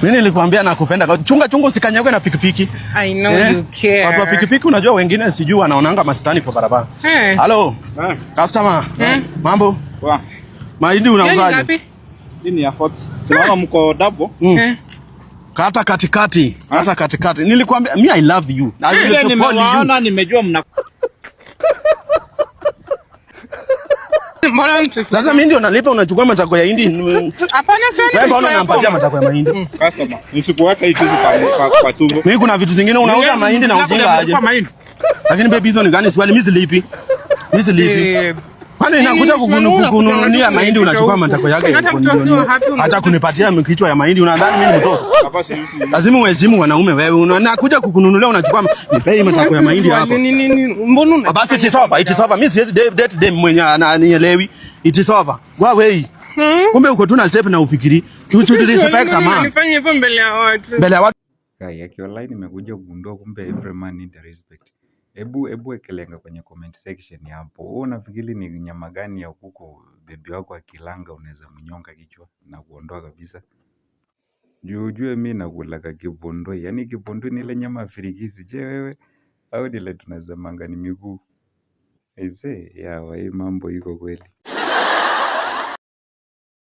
Mimi nilikwambia nakupenda. Chunga usikanyagwe na pikipiki. I know you care. Watu wa pikipiki unajua wengine sijui wanaonanga masitani kwa barabara. Hello. Customer. Mambo? Poa. Mahindi unauzaje? Nini ya 40? Tunaona mko double. Kata katikati. Kata katikati. Nilikwambia I love you. Na vile nimewaona nimejua mna. Sasa mimi ndio nalipa unachukua matako ya hindi. Hapana sana. Wewe mbona unampatia matako ya mahindi? Customer, nisikuweka hizo kwa tumbo. Mimi kuna vitu vingine unauza mahindi na ujinga aje. Lakini baby hizo ni gani? Swali mimi silipi. Mimi silipi. Kwani inakuja kukununulia mahindi unachukua matako yake. Hata kunipatia kichwa ya mahindi unadhani mimi ni mtoto? Lazima uheshimu wanaume wewe. Unakuja kukununulia unachukua nipei matako ya mahindi hapo. Mbona? Basi it is over. Mimi siwezi date dem mwenye ananielewi. It is over. Wewe. Kumbe uko tu na step na ufikiri. You should respect a man. Nifanye hivyo mbele ya watu. Mbele ya watu. Kai online nimekuja kugundua kumbe every man need respect. Ebu ekelenga kwenye comment section hapo. Wewe unafikiri ni nyama gani ya kuku bebi wako akilanga unaweza mnyonga kichwa na kuondoa kabisa? Ujue mimi nakula kibondo. Yaani kibondo ni ile nyama firigizi. Je wewe au ile tunasema ni miguu? Aisee, ya mambo iko kweli.